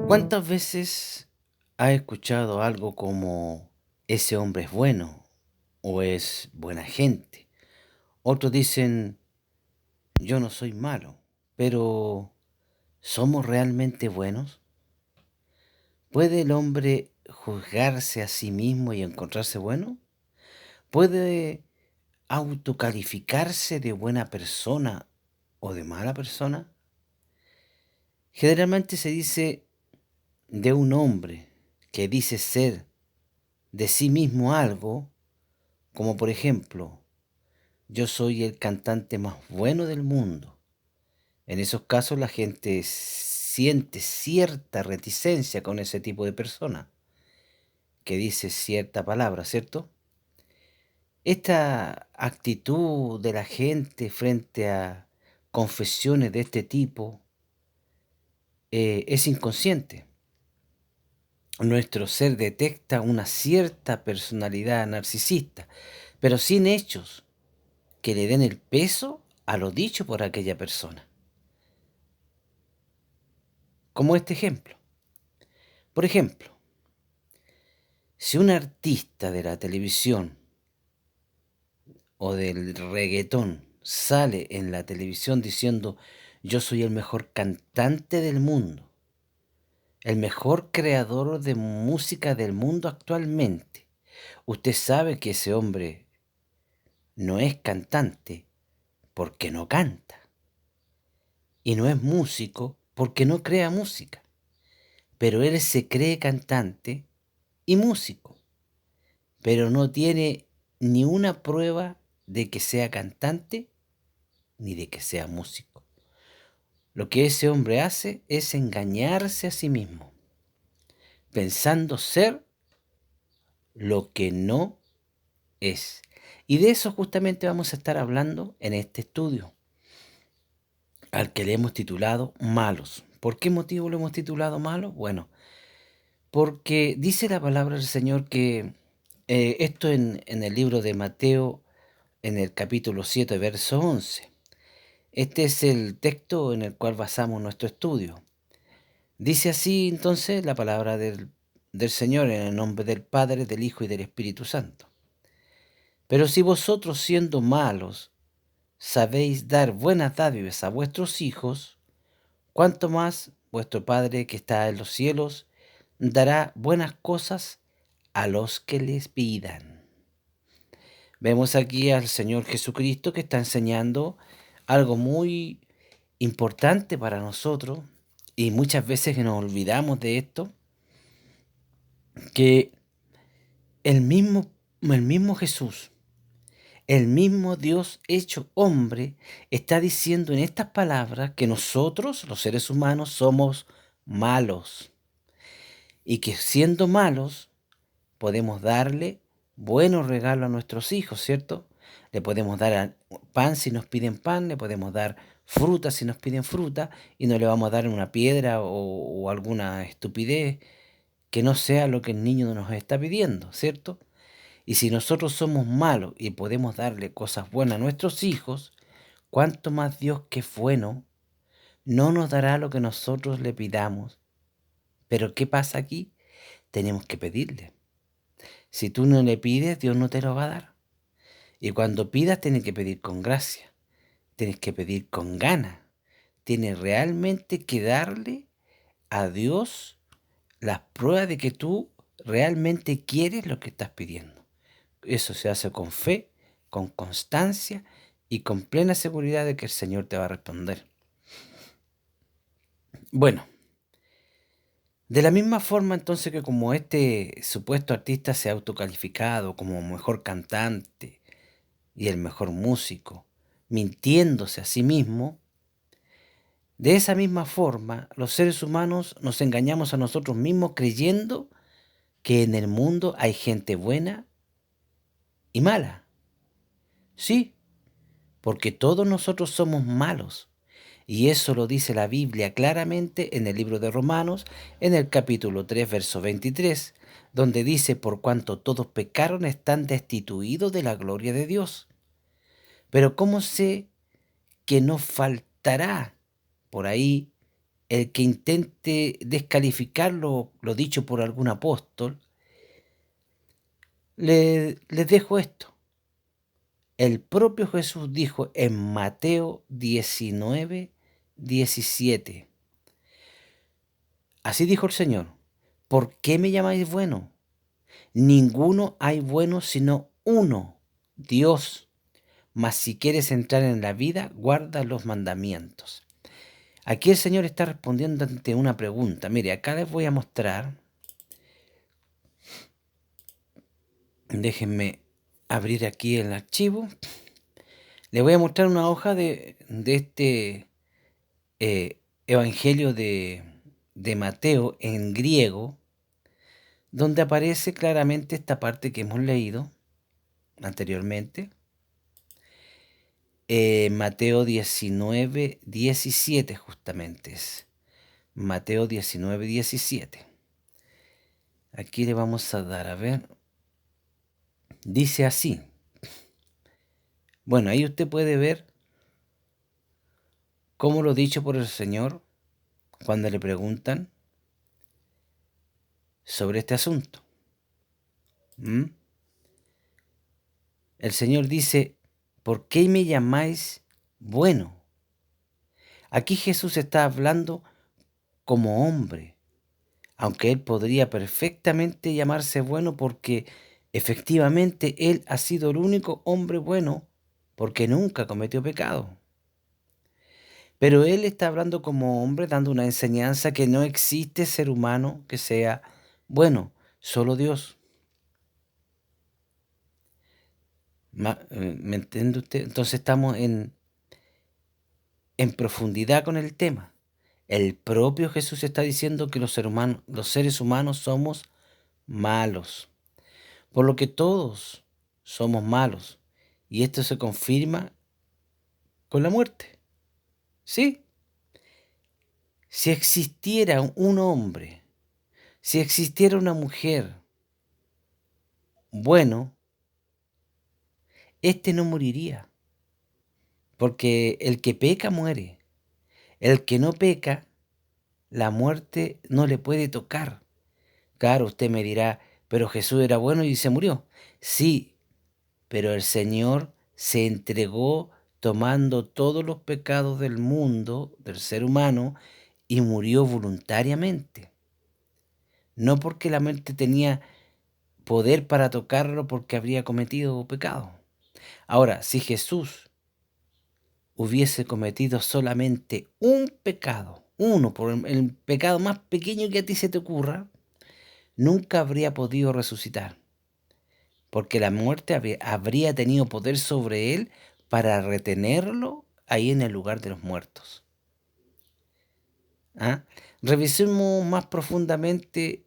¿Cuántas veces has escuchado algo como ese hombre es bueno o es buena gente? Otros dicen yo no soy malo, pero ¿somos realmente buenos? ¿Puede el hombre juzgarse a sí mismo y encontrarse bueno? ¿Puede autocalificarse de buena persona o de mala persona? Generalmente se dice de un hombre que dice ser de sí mismo algo, como por ejemplo, yo soy el cantante más bueno del mundo. En esos casos la gente siente cierta reticencia con ese tipo de persona que dice cierta palabra, ¿cierto? Esta actitud de la gente frente a confesiones de este tipo es inconsciente. Nuestro ser detecta una cierta personalidad narcisista, pero sin hechos que le den el peso a lo dicho por aquella persona. Como este ejemplo. Por ejemplo, si un artista de la televisión o del reggaetón sale en la televisión diciendo yo soy el mejor cantante del mundo, el mejor creador de música del mundo actualmente, usted sabe que ese hombre no es cantante porque no canta y no es músico porque no crea música, pero él se cree cantante y músico, pero no tiene ni una prueba de que sea cantante ni de que sea músico. Lo que ese hombre hace es engañarse a sí mismo, pensando ser lo que no es. Y de eso justamente vamos a estar hablando en este estudio, al que le hemos titulado Malos. ¿Por qué motivo lo hemos titulado Malos? Bueno, porque dice la palabra del Señor que esto en el libro de Mateo, en el capítulo 7, verso 11. Este es el texto en el cual basamos nuestro estudio. Dice así entonces la palabra del Señor en el nombre del Padre, del Hijo y del Espíritu Santo. Pero si vosotros siendo malos sabéis dar buenas dádivas a vuestros hijos, cuánto más vuestro Padre que está en los cielos dará buenas cosas a los que les pidan. Vemos aquí al Señor Jesucristo que está enseñando algo muy importante para nosotros y muchas veces que nos olvidamos de esto, que el mismo Jesús, el mismo Dios hecho hombre, está diciendo en estas palabras que nosotros, los seres humanos, somos malos y que siendo malos podemos darle buenos regalos a nuestros hijos, ¿cierto? Le podemos dar pan si nos piden pan, le podemos dar fruta si nos piden fruta y no le vamos a dar una piedra o alguna estupidez que no sea lo que el niño nos está pidiendo, ¿cierto? Y si nosotros somos malos y podemos darle cosas buenas a nuestros hijos, ¿cuánto más Dios que es bueno no nos dará lo que nosotros le pidamos? Pero ¿qué pasa aquí? Tenemos que pedirle. Si tú no le pides, Dios no te lo va a dar. Y cuando pidas, tienes que pedir con gracia, tienes que pedir con ganas, tienes realmente que darle a Dios las pruebas de que tú realmente quieres lo que estás pidiendo. Eso se hace con fe, con constancia y con plena seguridad de que el Señor te va a responder. Bueno, de la misma forma entonces que como este supuesto artista se ha autocalificado como mejor cantante y el mejor músico, mintiéndose a sí mismo, de esa misma forma los seres humanos nos engañamos a nosotros mismos creyendo que en el mundo hay gente buena y mala. Sí, porque todos nosotros somos malos. Y eso lo dice la Biblia claramente en el libro de Romanos, en el capítulo 3, verso 23, donde dice, por cuanto todos pecaron están destituidos de la gloria de Dios. Pero ¿cómo sé que no faltará por ahí el que intente descalificar lo dicho por algún apóstol? Les dejo esto. El propio Jesús dijo en Mateo 19:17. Así dijo el Señor: ¿por qué me llamáis bueno? Ninguno hay bueno sino uno, Dios. Mas si quieres entrar en la vida, guarda los mandamientos. Aquí el Señor está respondiendo ante una pregunta. Mire, acá les voy a mostrar. Déjenme abrir aquí el archivo. Les voy a mostrar una hoja de este Evangelio de Mateo en griego, donde aparece claramente esta parte que hemos leído anteriormente. Mateo 19:17 justamente es. Mateo 19:17. Aquí le vamos a dar, a ver. Dice así. Bueno, ahí usted puede ver cómo lo dicho por el Señor cuando le preguntan sobre este asunto. ¿Mm? El Señor dice: ¿por qué me llamáis bueno? Aquí Jesús está hablando como hombre, aunque él podría perfectamente llamarse bueno porque efectivamente él ha sido el único hombre bueno porque nunca cometió pecado. Pero él está hablando como hombre, dando una enseñanza que no existe ser humano que sea bueno, solo Dios. ¿Me entiende usted? Entonces estamos en profundidad con el tema. El propio Jesús está diciendo que los seres humanos somos malos, por lo que todos somos malos. Y esto se confirma con la muerte. ¿Sí? Si existiera un hombre, si existiera una mujer bueno, este no moriría, porque el que peca muere. El que no peca, la muerte no le puede tocar. Claro, usted me dirá, pero Jesús era bueno y se murió. Sí, pero el Señor se entregó tomando todos los pecados del mundo, del ser humano, y murió voluntariamente. No porque la muerte tenía poder para tocarlo porque habría cometido pecado. Ahora, si Jesús hubiese cometido solamente un pecado, uno, por el pecado más pequeño que a ti se te ocurra, nunca habría podido resucitar, porque la muerte habría tenido poder sobre él para retenerlo ahí en el lugar de los muertos. ¿Ah? Revisemos más profundamente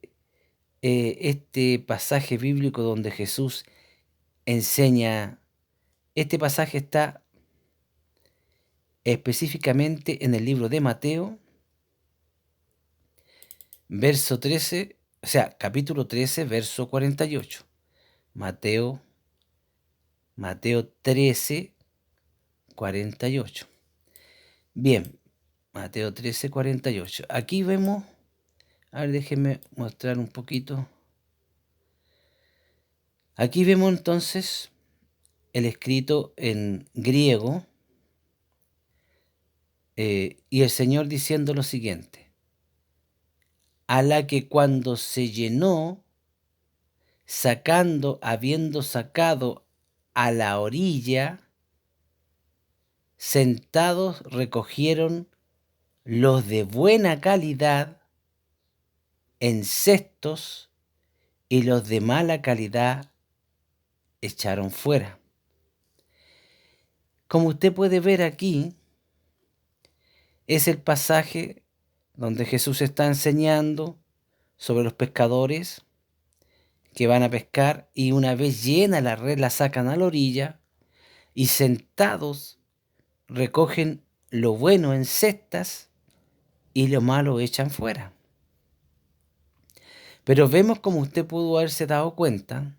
este pasaje bíblico donde Jesús enseña. Este pasaje está específicamente en el libro de Mateo, verso 13, o sea, capítulo 13, verso 48. Mateo 13, 48. Bien, Mateo 13, 48. Aquí vemos, a ver, déjenme mostrar un poquito. Aquí vemos entonces el escrito en griego y el Señor diciendo lo siguiente: a la que cuando se llenó, habiendo sacado a la orilla, sentados recogieron los de buena calidad en cestos y los de mala calidad echaron fuera. Como usted puede ver aquí, es el pasaje donde Jesús está enseñando sobre los pescadores que van a pescar y una vez llena la red la sacan a la orilla y sentados recogen lo bueno en cestas y lo malo echan fuera. Pero vemos, como usted pudo haberse dado cuenta,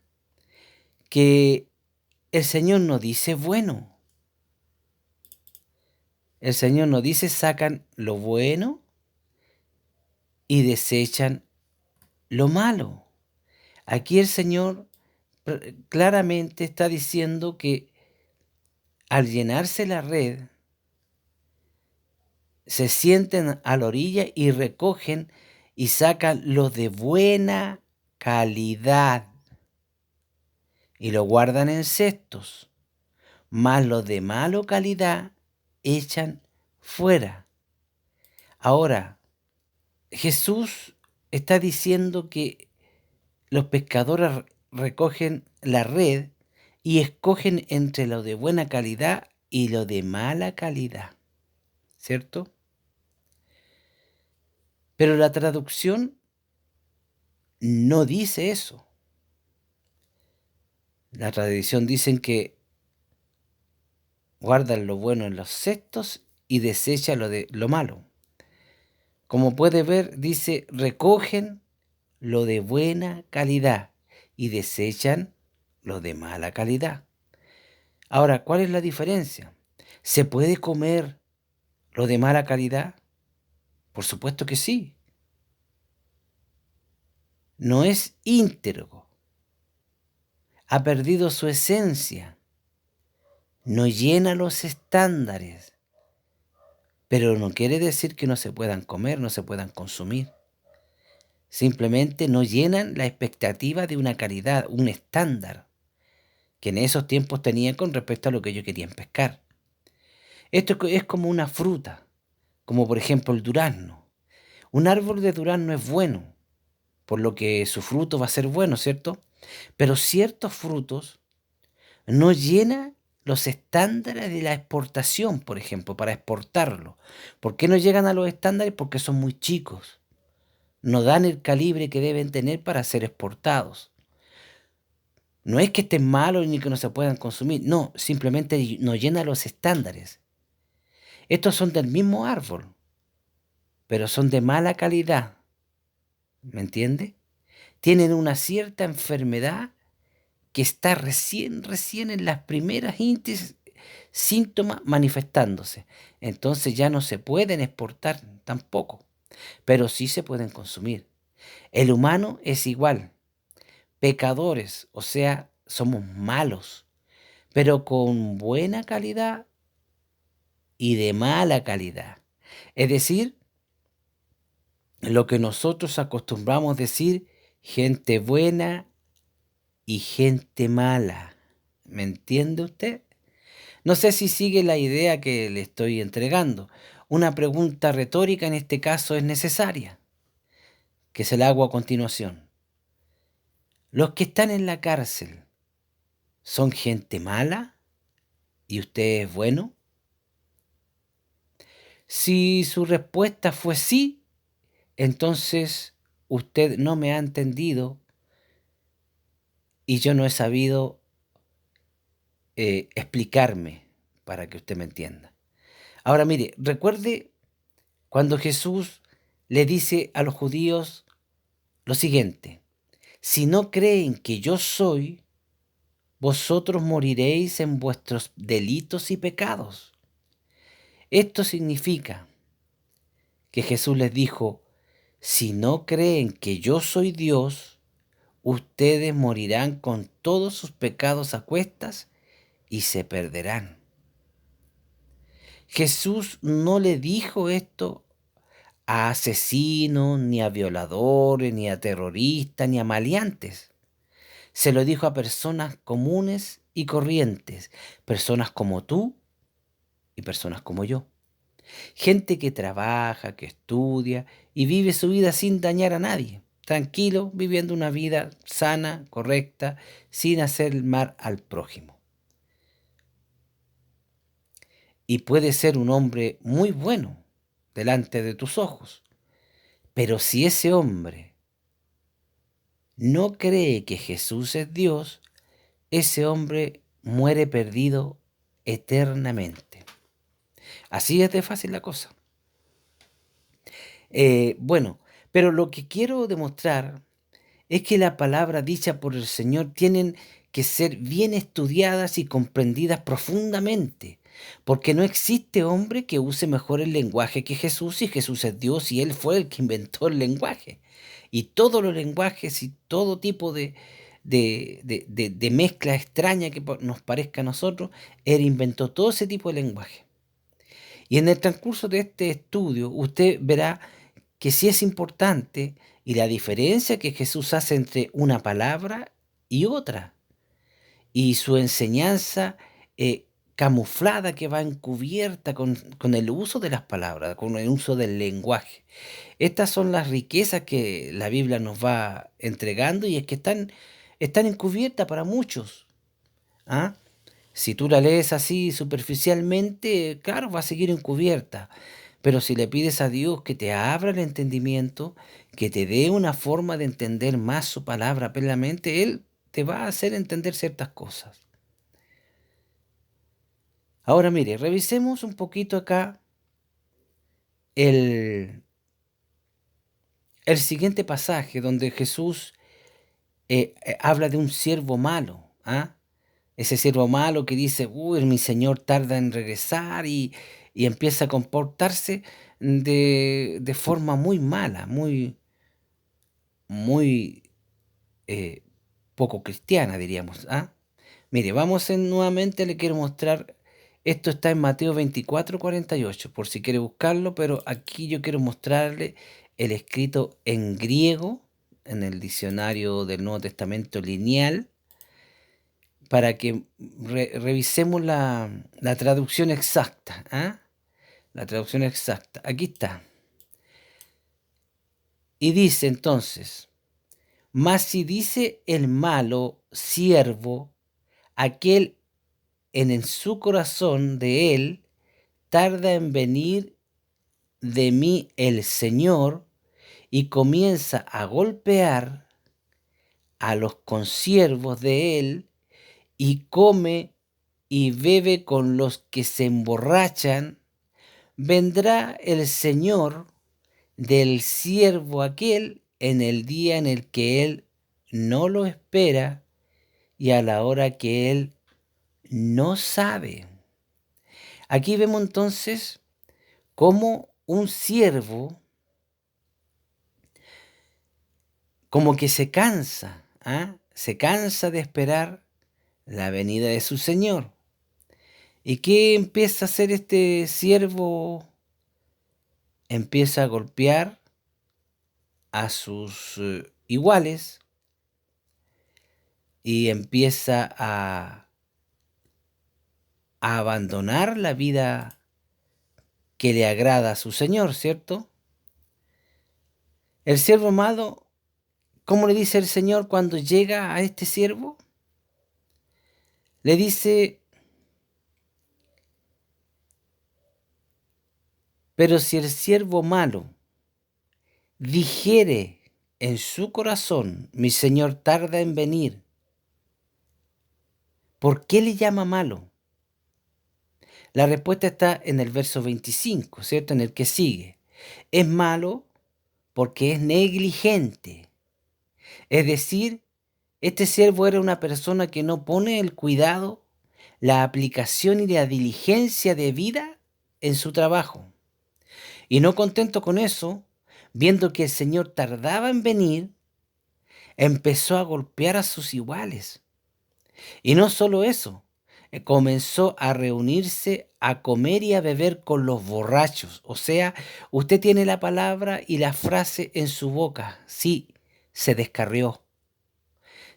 que el Señor no dice bueno, El Señor nos dice, sacan lo bueno y desechan lo malo. Aquí el Señor claramente está diciendo que al llenarse la red, se sienten a la orilla y recogen y sacan lo de buena calidad y lo guardan en cestos, más lo de mala calidad echan fuera. Ahora, Jesús está diciendo que los pescadores recogen la red y escogen entre lo de buena calidad y lo de mala calidad, ¿cierto? Pero la traducción no dice eso. La tradición dicen que guardan lo bueno en los cestos y desecha lo de lo malo. Como puede ver, dice, recogen lo de buena calidad y desechan lo de mala calidad. Ahora, ¿cuál es la diferencia? ¿Se puede comer lo de mala calidad? Por supuesto que sí. No es íntegro. Ha perdido su esencia. No llena los estándares. Pero no quiere decir que no se puedan comer, no se puedan consumir. Simplemente no llenan la expectativa de una calidad, un estándar, que en esos tiempos tenía con respecto a lo que ellos querían pescar. Esto es como una fruta, como por ejemplo el durazno. Un árbol de durazno es bueno, por lo que su fruto va a ser bueno, ¿cierto? Pero ciertos frutos no llenan los estándares de la exportación, por ejemplo, para exportarlo. ¿Por qué no llegan a los estándares? Porque son muy chicos. No dan el calibre que deben tener para ser exportados. No es que estén malos ni que no se puedan consumir, no, simplemente no llenan los estándares. Estos son del mismo árbol, pero son de mala calidad, ¿me entiende? Tienen una cierta enfermedad que está recién en las primeras síntomas manifestándose. Entonces ya no se pueden exportar tampoco, pero sí se pueden consumir. El humano es igual. Pecadores, o sea, somos malos, pero con buena calidad y de mala calidad. Es decir, lo que nosotros acostumbramos decir, gente buena y gente mala. ¿Me entiende usted? No sé si sigue la idea que le estoy entregando. Una pregunta retórica en este caso es necesaria, que se la hago a continuación. ¿Los que están en la cárcel son gente mala y usted es bueno? Si su respuesta fue sí, entonces usted no me ha entendido y yo no he sabido explicarme para que usted me entienda. Ahora mire, recuerde cuando Jesús le dice a los judíos lo siguiente: si no creen que yo soy, vosotros moriréis en vuestros delitos y pecados. Esto significa que Jesús les dijo, si no creen que yo soy Dios, ustedes morirán con todos sus pecados a cuestas y se perderán. Jesús no le dijo esto a asesinos, ni a violadores, ni a terroristas, ni a maleantes. Se lo dijo a personas comunes y corrientes, personas como tú y personas como yo. Gente que trabaja, que estudia y vive su vida sin dañar a nadie, tranquilo, viviendo una vida sana, correcta, sin hacer el mal al prójimo. Y puede ser un hombre muy bueno delante de tus ojos, pero si ese hombre no cree que Jesús es Dios, ese hombre muere perdido eternamente. Así es de fácil la cosa. Bueno, pero lo que quiero demostrar es que la palabra dicha por el Señor tienen que ser bien estudiadas y comprendidas profundamente, Porque no existe hombre que use mejor el lenguaje que Jesús, y Jesús es Dios y Él fue el que inventó el lenguaje. Y todos los lenguajes y todo tipo de mezcla extraña que nos parezca a nosotros, Él inventó todo ese tipo de lenguaje. Y en el transcurso de este estudio, usted verá que sí es importante y la diferencia que Jesús hace entre una palabra y otra, y su enseñanza camuflada que va encubierta con el uso de las palabras, con el uso del lenguaje. Estas son las riquezas que la Biblia nos va entregando y es que están encubiertas para muchos. ¿Ah? Si tú la lees así superficialmente, claro, va a seguir encubierta. Pero si le pides a Dios que te abra el entendimiento, que te dé una forma de entender más su palabra plenamente, Él te va a hacer entender ciertas cosas. Ahora mire, revisemos un poquito acá el, el siguiente pasaje donde Jesús habla de un siervo malo. ¿Ah? Ese siervo malo que dice, uy, mi señor tarda en regresar y empieza a comportarse de forma muy mala, muy eh, poco cristiana, diríamos. ¿Ah? Mire, nuevamente, le quiero mostrar, esto está en Mateo 24:48, por si quiere buscarlo, pero aquí yo quiero mostrarle el escrito en griego, en el diccionario del Nuevo Testamento lineal, para que revisemos la traducción exacta. ¿Ah? La traducción exacta. Aquí está. Y dice entonces, mas si dice el malo siervo, aquel en su corazón de él, tarda en venir de mí el Señor, y comienza a golpear a los consiervos de él, y come y bebe con los que se emborrachan, vendrá el Señor del siervo aquel en el día en el que él no lo espera y a la hora que él no sabe. Aquí vemos entonces cómo un siervo como que se cansa, ¿ah? Se cansa de esperar la venida de su Señor. ¿Y qué empieza a hacer este siervo? Empieza a golpear a sus iguales y empieza a abandonar la vida que le agrada a su Señor, ¿cierto? El siervo amado, ¿cómo le dice el Señor cuando llega a este siervo? Le dice, pero si el siervo malo dijere en su corazón, mi Señor tarda en venir, ¿por qué le llama malo? La respuesta está en el verso 25, ¿cierto? En el que sigue. Es malo porque es negligente. Es decir, este siervo era una persona que no pone el cuidado, la aplicación y la diligencia de vida en su trabajo. Y no contento con eso, viendo que el Señor tardaba en venir, empezó a golpear a sus iguales. Y no solo eso, comenzó a reunirse, a comer y a beber con los borrachos. O sea, usted tiene la palabra y la frase en su boca. Sí, se descarrió.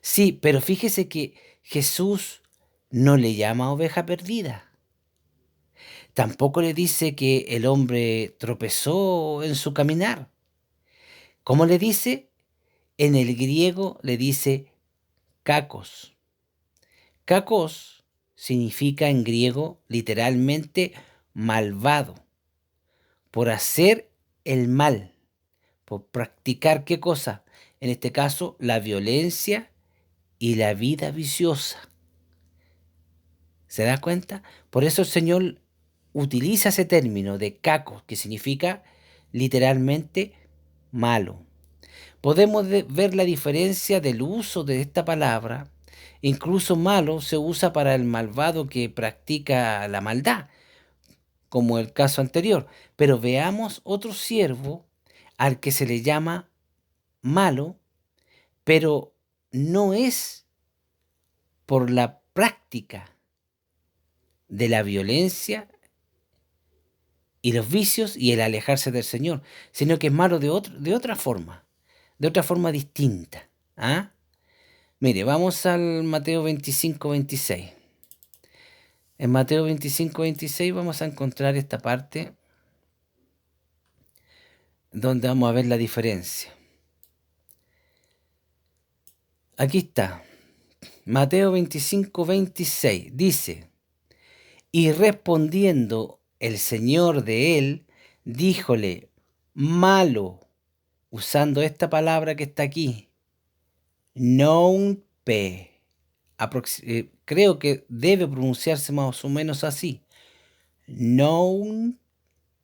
Sí, pero fíjese que Jesús no le llama oveja perdida. Tampoco le dice que el hombre tropezó en su caminar. ¿Cómo le dice? En el griego le dice kakos. Kakos significa en griego literalmente malvado, por hacer el mal, por practicar qué cosa, en este caso la violencia y la vida viciosa. ¿Se da cuenta? Por eso el Señor utiliza ese término de kakos, que significa literalmente malo. Podemos ver la diferencia del uso de esta palabra Incluso malo se usa para el malvado que practica la maldad, como el caso anterior. Pero veamos otro siervo al que se le llama malo, pero no es por la práctica de la violencia y los vicios y el alejarse del Señor, sino que es malo de otra forma distinta. ¿Ah? Mire, vamos al Mateo 25, 26. En Mateo 25, 26 vamos a encontrar esta parte donde vamos a ver la diferencia. Aquí está. Mateo 25, 26 dice, y respondiendo el Señor de él, díjole, malo, usando esta palabra que está aquí, non pe. Creo que debe pronunciarse más o menos así. Non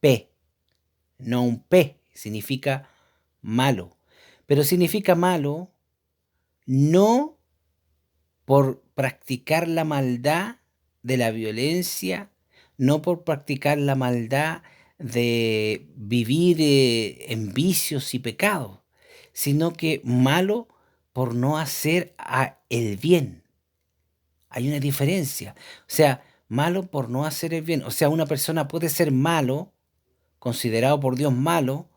pe. Non pe significa malo. Pero significa malo no por practicar la maldad de la violencia, no por practicar la maldad de vivir en vicios y pecados, sino que malo por no hacer el bien. Hay una diferencia. O sea, malo por no hacer el bien. O sea, una persona puede ser malo, considerado por Dios malo,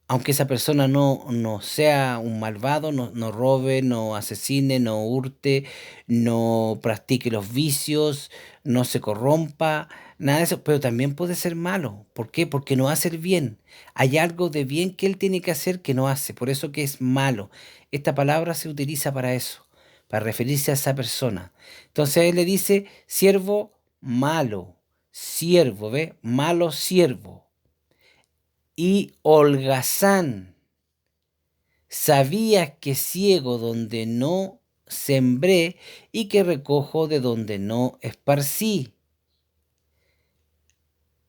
aunque esa persona no sea un malvado, no robe, no asesine, no hurte, no practique los vicios, no se corrompa, nada de eso, pero también puede ser malo. ¿Por qué? Porque no hace el bien. Hay algo de bien que él tiene que hacer que no hace, por eso que es malo. Esta palabra se utiliza para eso, para referirse a esa persona. Entonces él le dice, siervo malo, siervo, ¿ve? Malo siervo. Y holgazán, sabías que ciego donde no sembré y que recojo de donde no esparcí.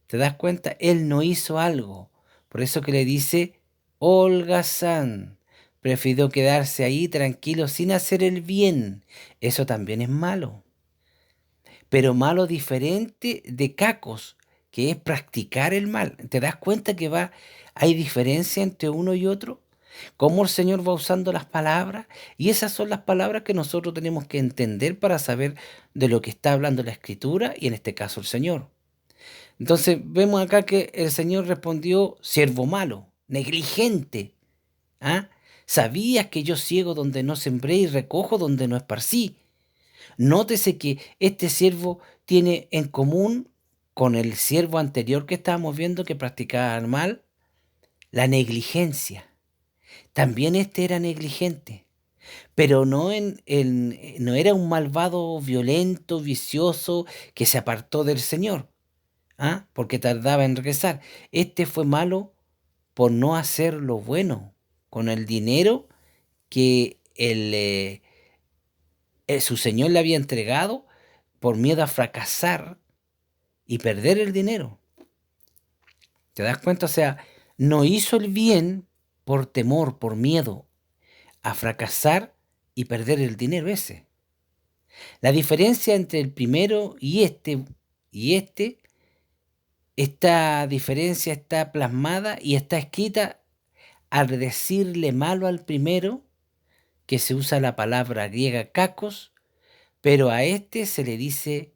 ¿Te das cuenta? Él no hizo algo. Por eso que le dice holgazán. Prefirió quedarse ahí tranquilo sin hacer el bien. Eso también es malo. Pero malo diferente de cacos, que es practicar el mal. ¿Te das cuenta que hay diferencia entre uno y otro? Cómo el Señor va usando las palabras, y esas son las palabras que nosotros tenemos que entender para saber de lo que está hablando la Escritura y en este caso el Señor. Entonces vemos acá que el Señor respondió, siervo malo, negligente. ¿Ah? Sabías que yo ciego donde no sembré y recojo donde no esparcí. Nótese que este siervo tiene en común con el siervo anterior que estábamos viendo que practicaba el mal, la negligencia. También este era negligente, pero no era un malvado violento, vicioso, que se apartó del Señor, ¿ah? Porque tardaba en regresar. Este fue malo por no hacer lo bueno con el dinero que su Señor le había entregado por miedo a fracasar y perder el dinero. ¿Te das cuenta? O sea, no hizo el bien por temor, por miedo a fracasar y perder el dinero ese. La diferencia entre el primero y este, esta diferencia está plasmada y está escrita al decirle malo al primero, que se usa la palabra griega kakos, pero a este se le dice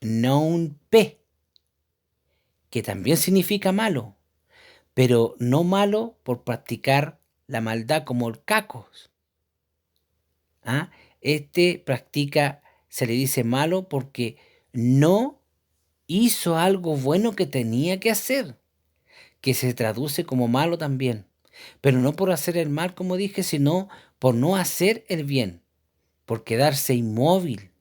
non pe, que también significa malo, pero no malo por practicar la maldad como el cacos. ¿Ah? Este practica, se le dice malo porque no hizo algo bueno que tenía que hacer, que se traduce como malo también, pero no por hacer el mal, como dije, sino por no hacer el bien, por quedarse inmóvil,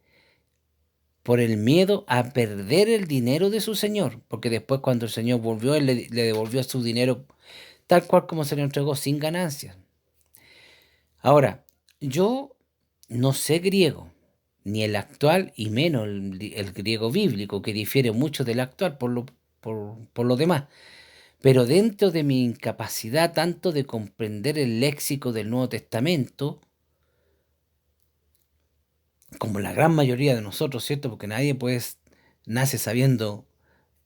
por el miedo a perder el dinero de su señor, porque después cuando el señor volvió, él le devolvió su dinero tal cual como se lo entregó, sin ganancias. Ahora, yo no sé griego, ni el actual, y menos el griego bíblico, que difiere mucho del actual por lo demás. Pero dentro de mi incapacidad tanto de comprender el léxico del Nuevo Testamento, como la gran mayoría de nosotros, ¿cierto? Porque nadie pues nace sabiendo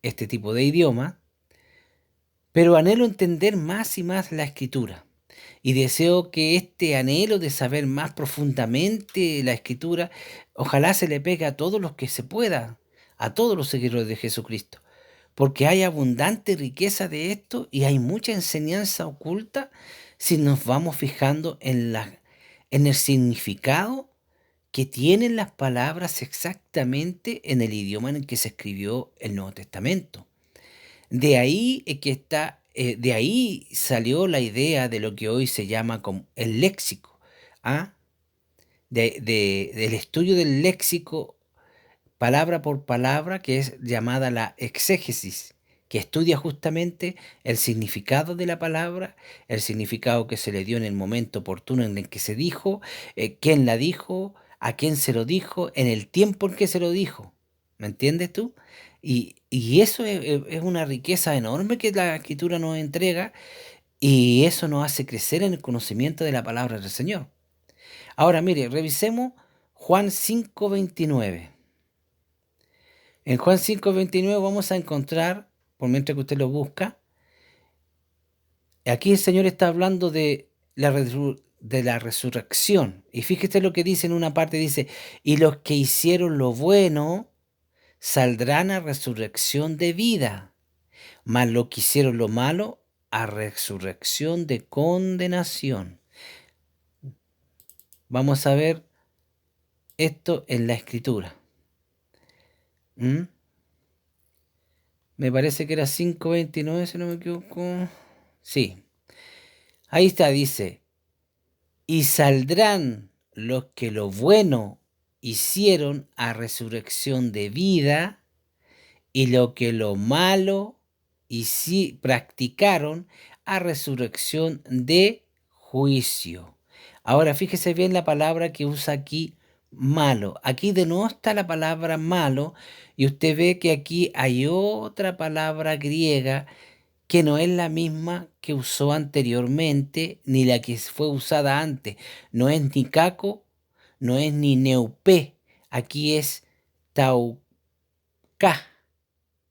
este tipo de idioma, pero anhelo entender más y más la escritura. Y deseo que este anhelo de saber más profundamente la escritura, ojalá se le pegue a todos los que se pueda, a todos los seguidores de Jesucristo, porque hay abundante riqueza de esto y hay mucha enseñanza oculta si nos vamos fijando en el significado que tienen las palabras exactamente en el idioma en el que se escribió el Nuevo Testamento. De ahí es que de ahí salió la idea de lo que hoy se llama como el léxico, ¿ah? Del estudio del léxico palabra por palabra, que es llamada la exégesis, que estudia justamente el significado de la palabra, el significado que se le dio en el momento oportuno en el que se dijo, quién la dijo, a quién se lo dijo, en el tiempo en que se lo dijo. ¿Me entiendes tú? Y eso es una riqueza enorme que la escritura nos entrega y eso nos hace crecer en el conocimiento de la palabra del Señor. Ahora, mire, revisemos Juan 5:29. En Juan 5:29 vamos a encontrar, por mientras que usted lo busca, aquí el Señor está hablando de de la resurrección. Y fíjese lo que dice en una parte, dice, y los que hicieron lo bueno saldrán a resurrección de vida, mas los que hicieron lo malo a resurrección de condenación. Vamos a ver esto en la Escritura. ¿Mm? Me parece que era 5:29, si no me equivoco. Sí, ahí está, dice, y saldrán los que lo bueno hicieron a resurrección de vida, y los que lo malo practicaron a resurrección de juicio. Ahora fíjese bien la palabra que usa aquí, malo. Aquí de nuevo está la palabra malo, y usted ve que aquí hay otra palabra griega que no es la misma que usó anteriormente, ni la que fue usada antes. No es ni caco, no es ni neupé. Aquí es tauca,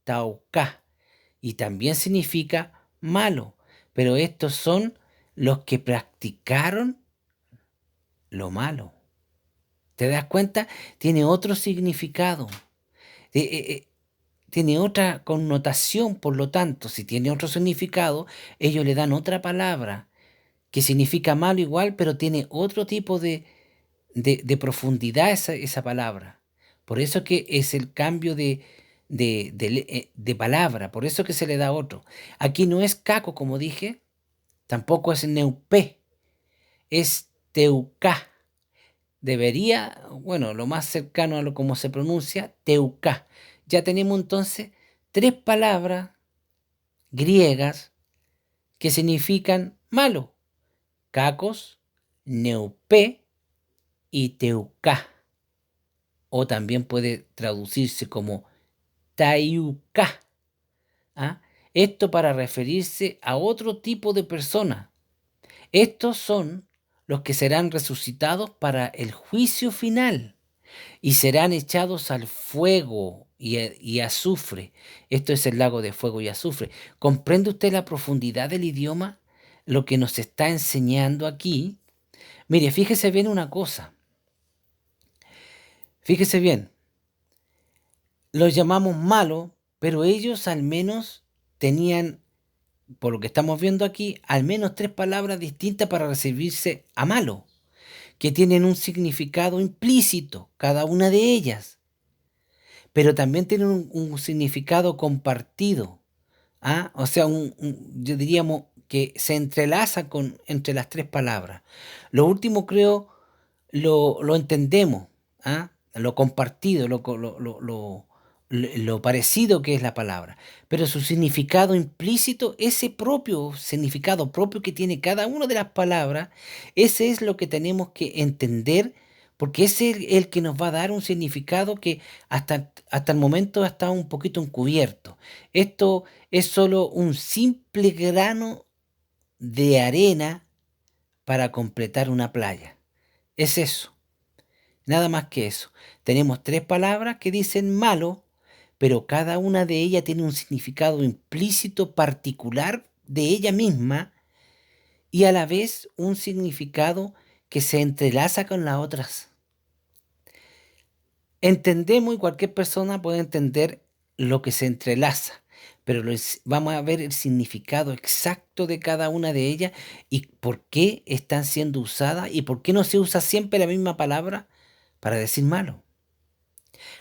tauca. Y también significa malo. Pero estos son los que practicaron lo malo. ¿Te das cuenta? Tiene otro significado. Eh, eh, eh, Tiene otra connotación, por lo tanto, si tiene otro significado, ellos le dan otra palabra que significa malo igual, pero tiene otro tipo de profundidad esa palabra. Por eso que es el cambio de palabra, por eso que se le da otro. Aquí no es caco, como dije, tampoco es neupé, es teucá. Debería, bueno, lo más cercano a lo como se pronuncia, teucá. Ya tenemos entonces tres palabras griegas que significan malo: cacos, neupé y teucá. O también puede traducirse como taiucá. ¿Ah? Esto para referirse a otro tipo de persona. Estos son los que serán resucitados para el juicio final y serán echados al fuego y azufre. Esto es el lago de fuego y azufre. ¿Comprende usted la profundidad del idioma? Lo que nos está enseñando aquí. Mire, fíjese bien una cosa. Fíjese bien. Los llamamos malos, pero ellos al menos tenían, por lo que estamos viendo aquí, al menos tres palabras distintas para recibirse a malo, que tienen un significado implícito, cada una de ellas, pero también tienen un significado compartido. ¿Ah? O sea, yo diríamos que se entrelaza entre las tres palabras. Lo último creo lo entendemos, ¿ah? Lo compartido, lo parecido que es la palabra, pero su significado implícito, ese propio significado propio que tiene cada una de las palabras, ese es lo que tenemos que entender, porque ese es el que nos va a dar un significado que hasta el momento ha estado un poquito encubierto. Esto es solo un simple grano de arena para completar una playa. Es eso. Nada más que eso. Tenemos tres palabras que dicen malo, pero cada una de ellas tiene un significado implícito particular de ella misma y a la vez un significado que se entrelaza con las otras. Entendemos y cualquier persona puede entender lo que se entrelaza, pero vamos a ver el significado exacto de cada una de ellas y por qué están siendo usadas y por qué no se usa siempre la misma palabra para decir malo.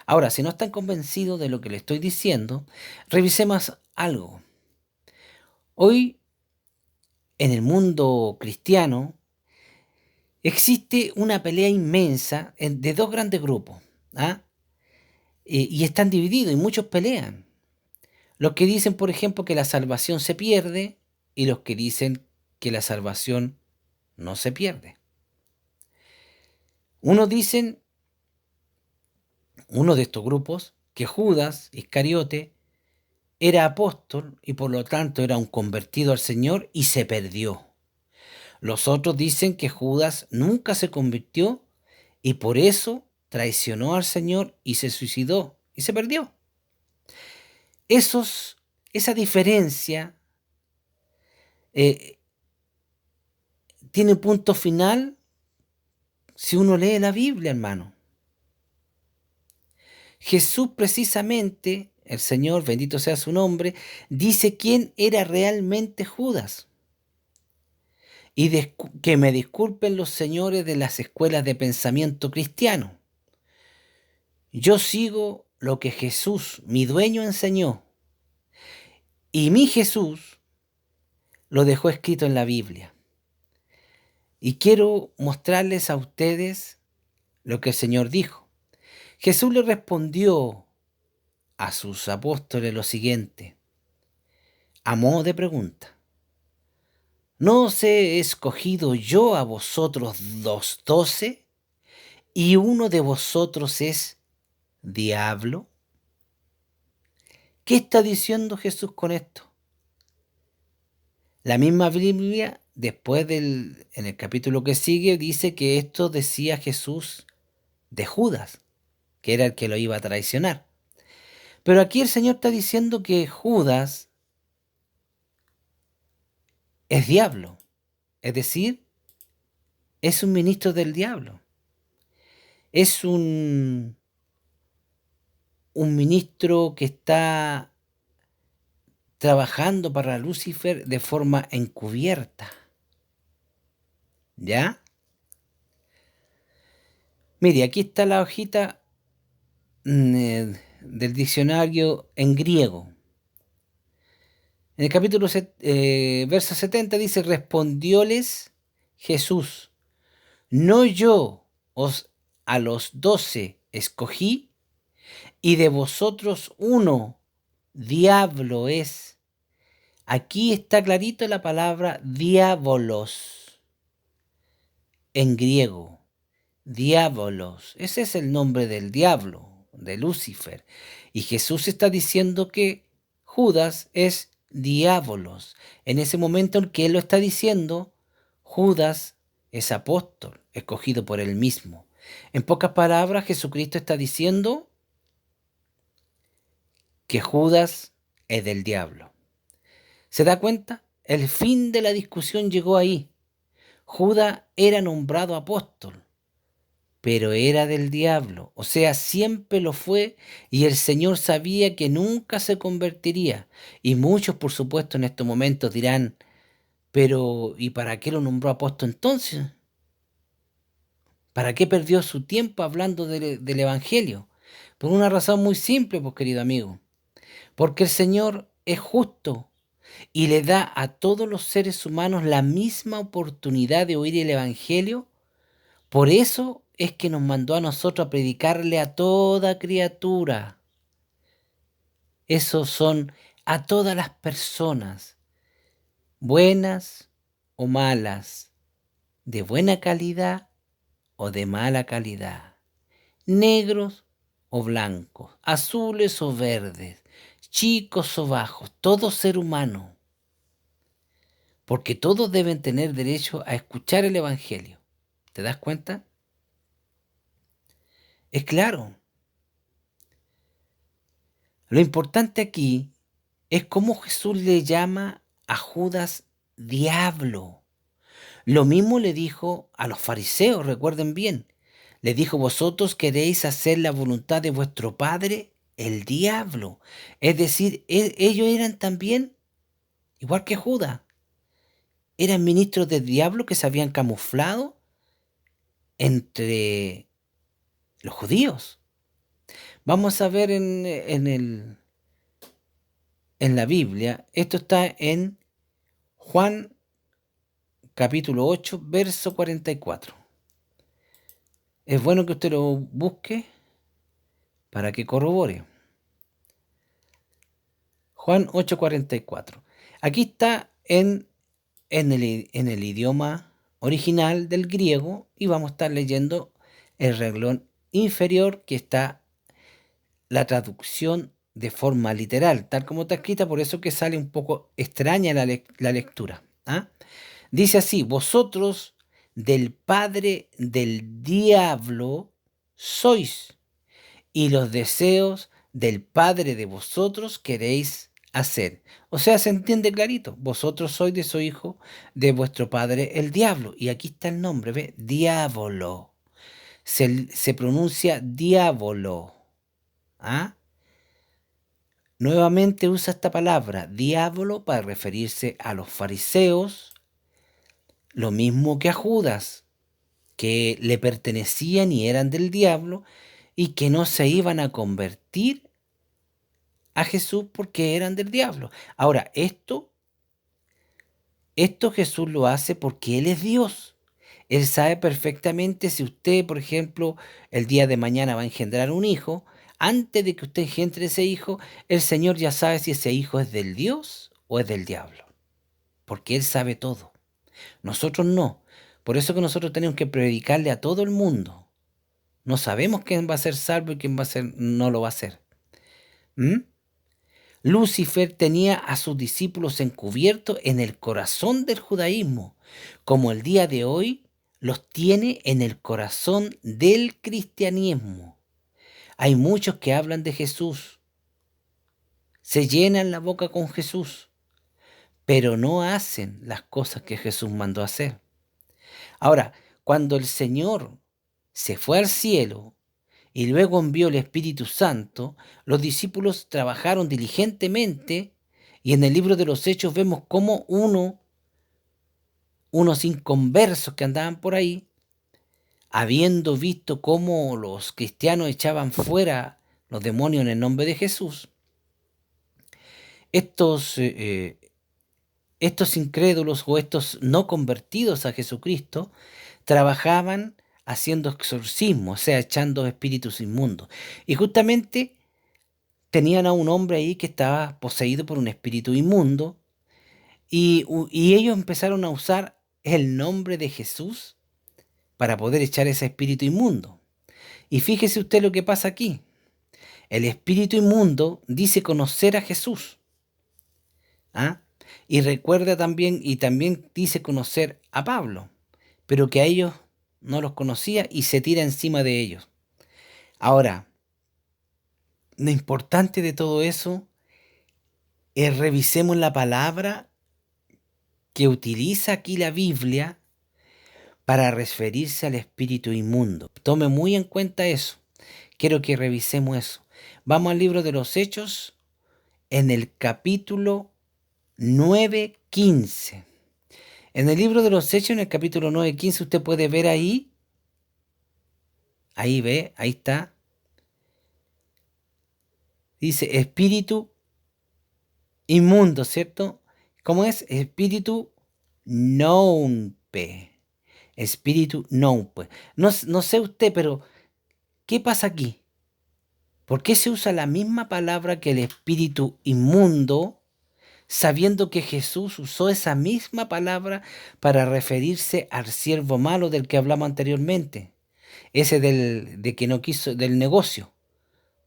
Ahora, si no están convencidos de lo que le estoy diciendo, revisemos algo. Hoy, en el mundo cristiano, existe una pelea inmensa de dos grandes grupos, ¿ah? Y están divididos y muchos pelean. Los que dicen, por ejemplo, que la salvación se pierde y los que dicen que la salvación no se pierde. Uno de estos grupos, que Judas Iscariote era apóstol y por lo tanto era un convertido al Señor y se perdió. Los otros dicen que Judas nunca se convirtió y por eso traicionó al Señor y se suicidó y se perdió. Esa diferencia eh, tiene punto final si uno lee la Biblia, hermano. Jesús precisamente, el Señor, bendito sea su nombre, dice quién era realmente Judas. Y que me disculpen los señores de las escuelas de pensamiento cristiano. Yo sigo lo que Jesús, mi dueño, enseñó. Y mi Jesús lo dejó escrito en la Biblia. Y quiero mostrarles a ustedes lo que el Señor dijo. Jesús le respondió a sus apóstoles lo siguiente, a modo de pregunta. ¿No os he escogido yo a vosotros los 12 y uno de vosotros es diablo? ¿Qué está diciendo Jesús con esto? La misma Biblia, en el capítulo que sigue, dice que esto decía Jesús de Judas, que era el que lo iba a traicionar. Pero aquí el Señor está diciendo que Judas es diablo, es decir, es un ministro del diablo, es un ministro que está trabajando para Lucifer de forma encubierta. ¿Ya? Mire, aquí está la hojita del diccionario en griego. En el capítulo verso 70 dice, respondióles Jesús, no yo os a los 12 escogí, y de vosotros uno diablo es. Aquí está clarito la palabra diabolos en griego. Diabolos, ese es el nombre del diablo, de Lucifer. Y Jesús está diciendo que Judas es diabolos. En ese momento en que él lo está diciendo, Judas es apóstol, escogido por él mismo. En pocas palabras, Jesucristo está diciendo que Judas es del diablo. ¿Se da cuenta? El fin de la discusión llegó ahí. Judas era nombrado apóstol, pero era del diablo, o sea, siempre lo fue, y el Señor sabía que nunca se convertiría. Y muchos, por supuesto, en estos momentos dirán, pero ¿y para qué lo nombró apóstol entonces? ¿Para qué perdió su tiempo hablando del Evangelio? Por una razón muy simple, pues querido amigo, porque el Señor es justo y le da a todos los seres humanos la misma oportunidad de oír el Evangelio. Por eso es que nos mandó a nosotros a predicarle a toda criatura. Esos son a todas las personas, buenas o malas, de buena calidad o de mala calidad, negros o blancos, azules o verdes, chicos o bajos, todo ser humano, porque todos deben tener derecho a escuchar el Evangelio. ¿Te das cuenta? Es claro. Lo importante aquí es cómo Jesús le llama a Judas diablo. Lo mismo le dijo a los fariseos, recuerden bien. Le dijo, vosotros queréis hacer la voluntad de vuestro padre, el diablo. Es decir, ellos eran también, igual que Judas, eran ministros del diablo que se habían camuflado entre los judíos. Vamos a ver en la Biblia, esto está en Juan capítulo 8, verso 44. Es bueno que usted lo busque para que corrobore. Juan 8:44. Aquí está en el idioma original del griego y vamos a estar leyendo el renglón inferior que está la traducción de forma literal, tal como está escrita, por eso que sale un poco extraña la lectura. ¿Ah? Dice así, vosotros del padre del diablo sois, y los deseos del padre de vosotros queréis hacer. O sea, se entiende clarito, vosotros sois de su hijo, de vuestro padre el diablo. Y aquí está el nombre, ¿ve? Diablo. Se pronuncia diablo. ¿Ah? Nuevamente usa esta palabra, diablo, para referirse a los fariseos, lo mismo que a Judas, que le pertenecían y eran del diablo, y que no se iban a convertir a Jesús porque eran del diablo. Ahora, esto Jesús lo hace porque Él es Dios. Él sabe perfectamente si usted, por ejemplo, el día de mañana va a engendrar un hijo, antes de que usted engendre ese hijo, el Señor ya sabe si ese hijo es del Dios o es del diablo, porque Él sabe todo. Nosotros no. Por eso que nosotros tenemos que predicarle a todo el mundo. No sabemos quién va a ser salvo y quién va a ser, no lo va a ser. ¿Mm? Lucifer tenía a sus discípulos encubiertos en el corazón del judaísmo, como el día de hoy los tiene en el corazón del cristianismo. Hay muchos que hablan de Jesús, se llenan la boca con Jesús, pero no hacen las cosas que Jesús mandó hacer. Ahora, cuando el Señor se fue al cielo y luego envió el Espíritu Santo, los discípulos trabajaron diligentemente y en el libro de los Hechos vemos cómo unos inconversos que andaban por ahí, habiendo visto cómo los cristianos echaban fuera los demonios en el nombre de Jesús, estos, estos incrédulos o estos no convertidos a Jesucristo trabajaban haciendo exorcismo, o sea, echando espíritus inmundos. Y justamente tenían a un hombre ahí que estaba poseído por un espíritu inmundo y ellos empezaron a usar el nombre de Jesús para poder echar ese espíritu inmundo. Y fíjese usted lo que pasa aquí. El espíritu inmundo dice conocer a Jesús. ¿Ah? Y recuerda también, y también dice conocer a Pablo, pero que a ellos no los conocía y se tira encima de ellos. Ahora, lo importante de todo eso es revisemos la palabra que utiliza aquí la Biblia para referirse al espíritu inmundo. Tome muy en cuenta eso. Quiero que revisemos eso. Vamos al libro de los Hechos en el capítulo 9:15. En el libro de los Hechos, en el capítulo 9:15, usted puede ver ahí ve, ahí está. Dice espíritu inmundo, ¿cierto? ¿Cómo es? Espíritu noumpe. Espíritu noumpe. No sé usted, pero ¿qué pasa aquí? ¿Por qué se usa la misma palabra que el espíritu inmundo, sabiendo que Jesús usó esa misma palabra para referirse al siervo malo del que hablamos anteriormente? Ese de que no quiso, del negocio,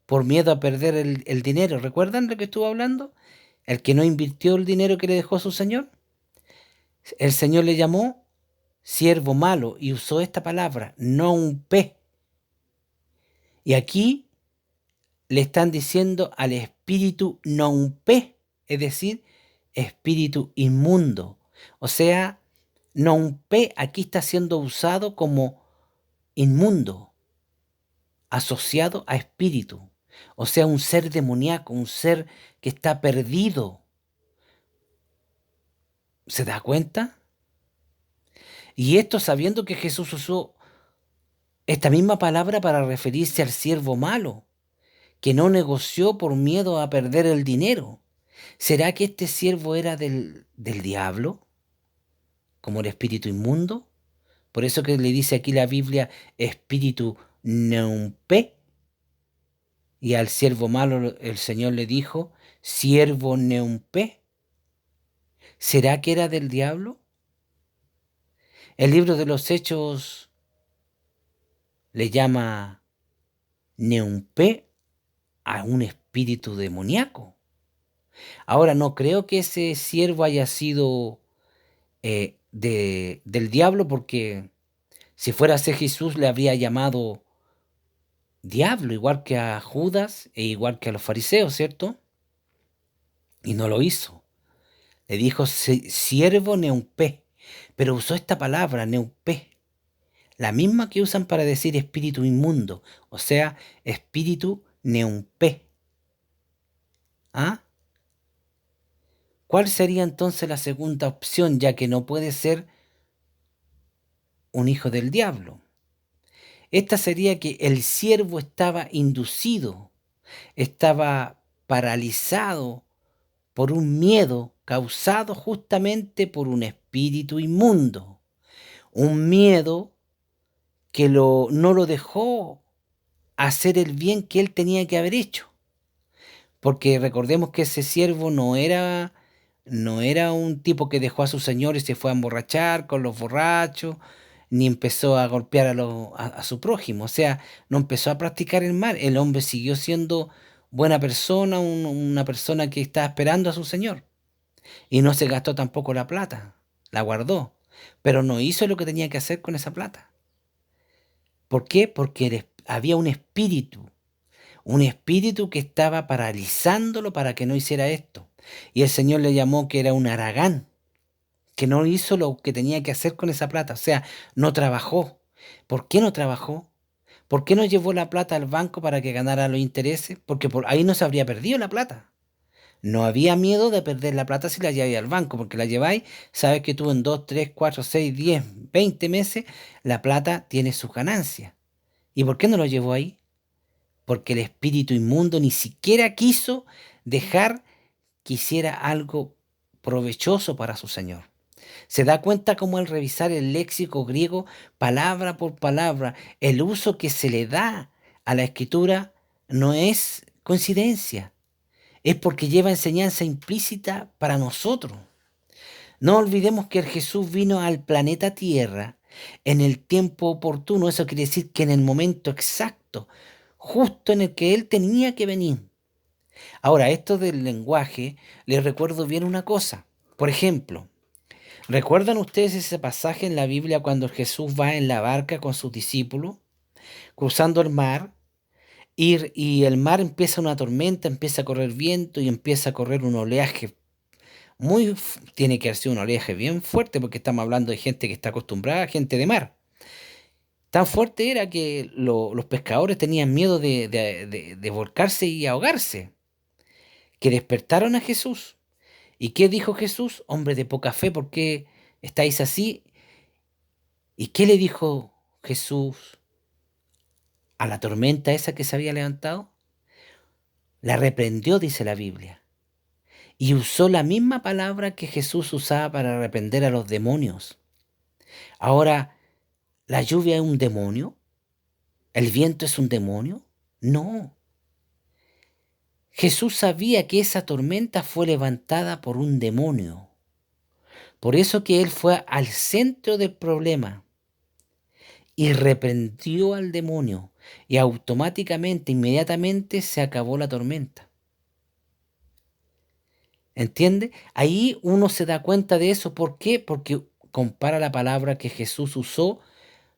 por miedo a perder el dinero. ¿Recuerdan lo que estuvo hablando? El que no invirtió el dinero que le dejó su señor. El Señor le llamó siervo malo y usó esta palabra, no un pe. Y aquí le están diciendo al espíritu non-pe, es decir, espíritu inmundo. O sea, non-pe aquí está siendo usado como inmundo, asociado a espíritu. O sea, un ser demoníaco, un ser que está perdido. ¿Se da cuenta? Y esto sabiendo que Jesús usó esta misma palabra para referirse al siervo malo, que no negoció por miedo a perder el dinero. ¿Será que este siervo era del diablo, como el espíritu inmundo? Por eso que le dice aquí la Biblia espíritu neumpe, y al siervo malo el Señor le dijo siervo neumpe. ¿Será que era del diablo? El libro de los Hechos le llama neumpe a un espíritu demoníaco. Ahora, no creo que ese siervo haya sido del diablo, porque si fuera a ser Jesús le habría llamado diablo, igual que a Judas e igual que a los fariseos, ¿cierto? Y no lo hizo. Le dijo siervo neumpe, pero usó esta palabra neumpe, la misma que usan para decir espíritu inmundo, o sea, espíritu neumpe. ¿Ah? ¿Cuál sería entonces la segunda opción, ya que no puede ser un hijo del diablo? Esta sería que el siervo estaba inducido, estaba paralizado por un miedo causado justamente por un espíritu inmundo, un miedo que no lo dejó hacer el bien que él tenía que haber hecho. Porque recordemos que ese siervo no era un tipo que dejó a su señor y se fue a emborrachar con los borrachos, ni empezó a golpear a su prójimo. O sea, no empezó a practicar el mal. El hombre siguió siendo buena persona, una persona que estaba esperando a su señor. Y no se gastó tampoco la plata, la guardó. Pero no hizo lo que tenía que hacer con esa plata. ¿Por qué? Porque había un espíritu que estaba paralizándolo para que no hiciera esto. Y el Señor le llamó que era un haragán, que no hizo lo que tenía que hacer con esa plata. O sea, no trabajó. ¿Por qué no trabajó? ¿Por qué no llevó la plata al banco para que ganara los intereses? Porque por ahí no se habría perdido la plata. No había miedo de perder la plata si la lleváis al banco, porque la lleváis, sabes que tú en 2, 3, 4, 6, 10, 20 meses, la plata tiene sus ganancias. ¿Y por qué no lo llevó ahí? Porque el espíritu inmundo ni siquiera quiso dejar que hiciera algo provechoso para su Señor. Se da cuenta cómo al revisar el léxico griego, palabra por palabra, el uso que se le da a la escritura no es coincidencia, es porque lleva enseñanza implícita para nosotros. No olvidemos que el Jesús vino al planeta Tierra en el tiempo oportuno. Eso quiere decir que en el momento exacto, justo en el que Él tenía que venir. Ahora, esto del lenguaje, les recuerdo bien una cosa. Por ejemplo, ¿recuerdan ustedes ese pasaje en la Biblia cuando Jesús va en la barca con sus discípulos, cruzando el mar, y el mar empieza una tormenta, empieza a correr viento y empieza a correr un oleaje tiene que haber sido un oleaje bien fuerte, porque estamos hablando de gente que está acostumbrada, gente de mar. Tan fuerte era que los pescadores tenían miedo de volcarse y ahogarse, que despertaron a Jesús. ¿Y qué dijo Jesús? Hombre de poca fe, ¿por qué estáis así? ¿Y qué le dijo Jesús a la tormenta esa que se había levantado? La reprendió, dice la Biblia. Y usó la misma palabra que Jesús usaba para reprender a los demonios. Ahora, ¿la lluvia es un demonio? ¿El viento es un demonio? No. Jesús sabía que esa tormenta fue levantada por un demonio. Por eso que él fue al centro del problema y reprendió al demonio, y automáticamente, inmediatamente se acabó la tormenta. ¿Entiende? Ahí uno se da cuenta de eso. ¿Por qué? Porque compara la palabra que Jesús usó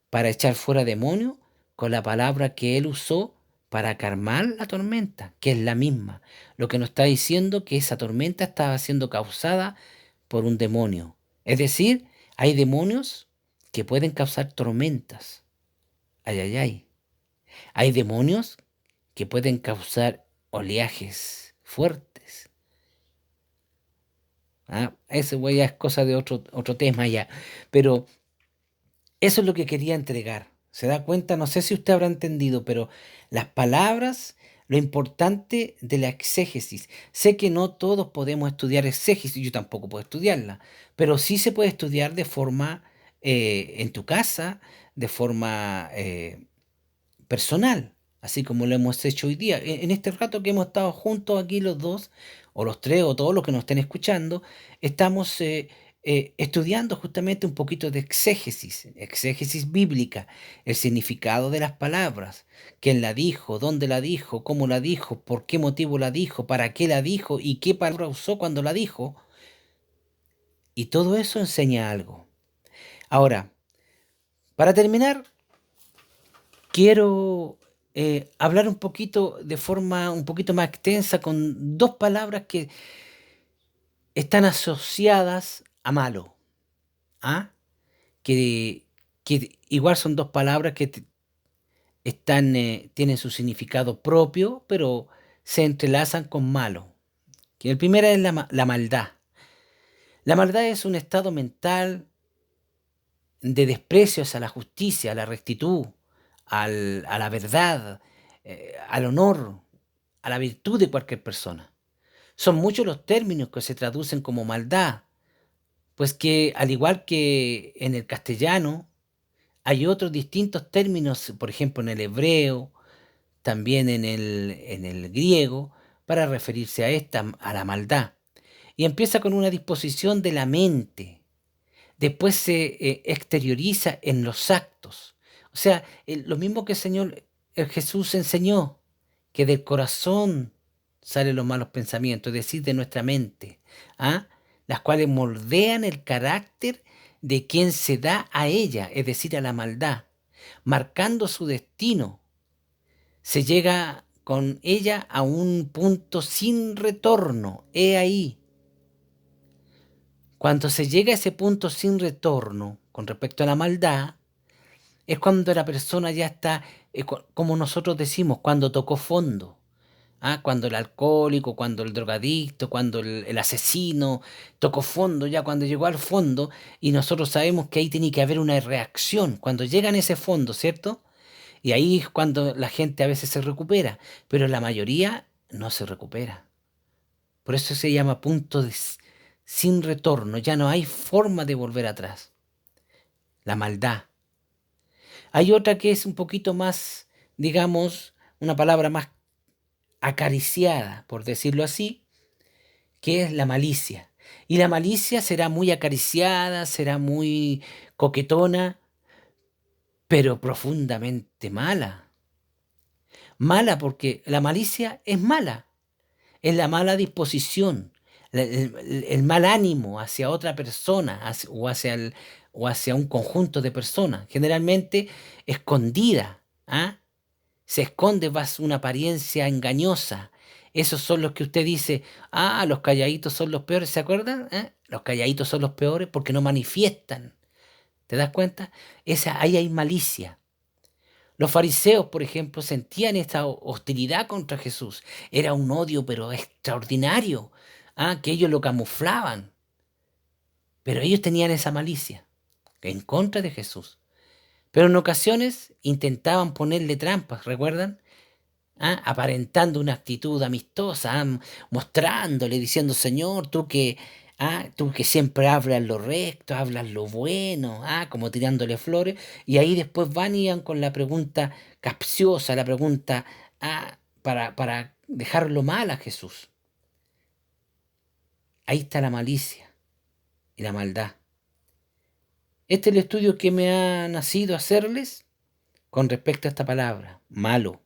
para echar fuera demonios con la palabra que él usó para calmar la tormenta, que es la misma. Lo que nos está diciendo que esa tormenta estaba siendo causada por un demonio. Es decir, hay demonios que pueden causar tormentas. Ay, ay, ay. Hay demonios que pueden causar oleajes fuertes. Eso ya es cosa de otro tema ya. Pero eso es lo que quería entregar. ¿Se da cuenta? No sé si usted habrá entendido, pero las palabras, lo importante de la exégesis. Sé que no todos podemos estudiar exégesis, yo tampoco puedo estudiarla, pero sí se puede estudiar de forma en tu casa, de forma personal, así como lo hemos hecho hoy día. En este rato que hemos estado juntos aquí los dos, o los tres, o todos los que nos estén escuchando, estamos estudiando justamente un poquito de exégesis, exégesis bíblica, el significado de las palabras, quién la dijo, dónde la dijo, cómo la dijo, por qué motivo la dijo, para qué la dijo y qué palabra usó cuando la dijo. Y todo eso enseña algo. Ahora, para terminar, quiero hablar un poquito de forma un poquito más extensa con dos palabras que están asociadas a malo, ¿ah? Que, que igual son dos palabras que tienen su significado propio, pero se entrelazan con malo. Que el primero es la maldad. La maldad es un estado mental de desprecio hacia la justicia, a la rectitud, a la verdad, al honor, a la virtud de cualquier persona. Son muchos los términos que se traducen como maldad, pues que al igual que en el castellano, hay otros distintos términos, por ejemplo en el hebreo, también en el griego, para referirse a a la maldad. Y empieza con una disposición de la mente, después se exterioriza en los actos. O sea, lo mismo que el Jesús enseñó, que del corazón salen los malos pensamientos, es decir, de nuestra mente, ¿ah? Las cuales moldean el carácter de quien se da a ella, es decir, a la maldad, marcando su destino. Se llega con ella a un punto sin retorno. He ahí. Cuando se llega a ese punto sin retorno con respecto a la maldad, es cuando la persona ya está, como nosotros decimos, cuando tocó fondo. Cuando el alcohólico, cuando el drogadicto, cuando el asesino tocó fondo, ya cuando llegó al fondo, y nosotros sabemos que ahí tiene que haber una reacción, cuando llegan a ese fondo, ¿cierto? Y ahí es cuando la gente a veces se recupera, pero la mayoría no se recupera. Por eso se llama sin retorno, ya no hay forma de volver atrás. La maldad. Hay otra que es un poquito más, digamos, una palabra más acariciada, por decirlo así, que es la malicia. Y la malicia será muy acariciada, será muy coquetona, pero profundamente mala. Mala porque la malicia es mala, es la mala disposición, el mal ánimo hacia otra persona o hacia un conjunto de personas, generalmente escondida. Se esconde bajo una apariencia engañosa. Esos son los que usted dice, los calladitos son los peores, ¿se acuerdan? Los calladitos son los peores porque no manifiestan. ¿Te das cuenta? Ahí hay malicia. Los fariseos, por ejemplo, sentían esta hostilidad contra Jesús. Era un odio, pero extraordinario, que ellos lo camuflaban. Pero ellos tenían esa malicia en contra de Jesús. Pero en ocasiones intentaban ponerle trampas, ¿recuerdan? Aparentando una actitud amistosa, mostrándole, diciendo, Señor, tú que siempre hablas lo recto, hablas lo bueno, como tirándole flores, y ahí después van y van con la pregunta capciosa, la pregunta para dejarlo mal a Jesús. Ahí está la malicia y la maldad. Este es el estudio que me ha nacido hacerles con respecto a esta palabra, malo,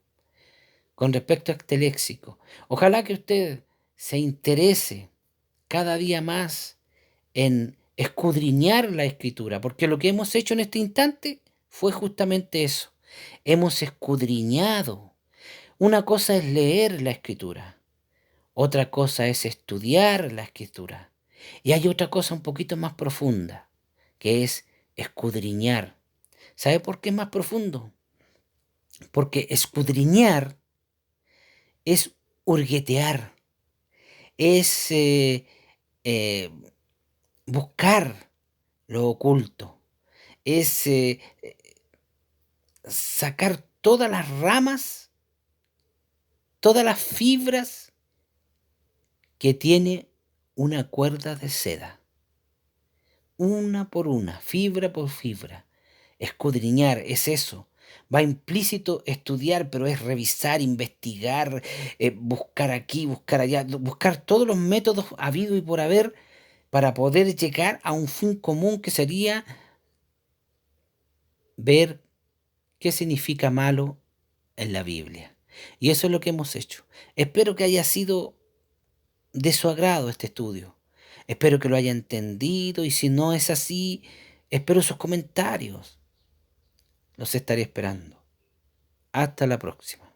con respecto a este léxico. Ojalá que usted se interese cada día más en escudriñar la escritura, porque lo que hemos hecho en este instante fue justamente eso. Hemos escudriñado. Una cosa es leer la escritura, otra cosa es estudiar la escritura. Y hay otra cosa un poquito más profunda, que es escudriñar. ¿Sabe por qué es más profundo? Porque escudriñar es hurguetear, es eh, buscar lo oculto, es sacar todas las ramas, todas las fibras que tiene una cuerda de seda, una por una, fibra por fibra. Escudriñar es eso. Va implícito estudiar, pero es revisar, investigar, buscar aquí, buscar allá, buscar todos los métodos habido y por haber para poder llegar a un fin común que sería ver qué significa malo en la Biblia. Y eso es lo que hemos hecho. Espero que haya sido de su agrado este estudio. Espero que lo haya entendido y si no es así, espero sus comentarios. Los estaré esperando. Hasta la próxima.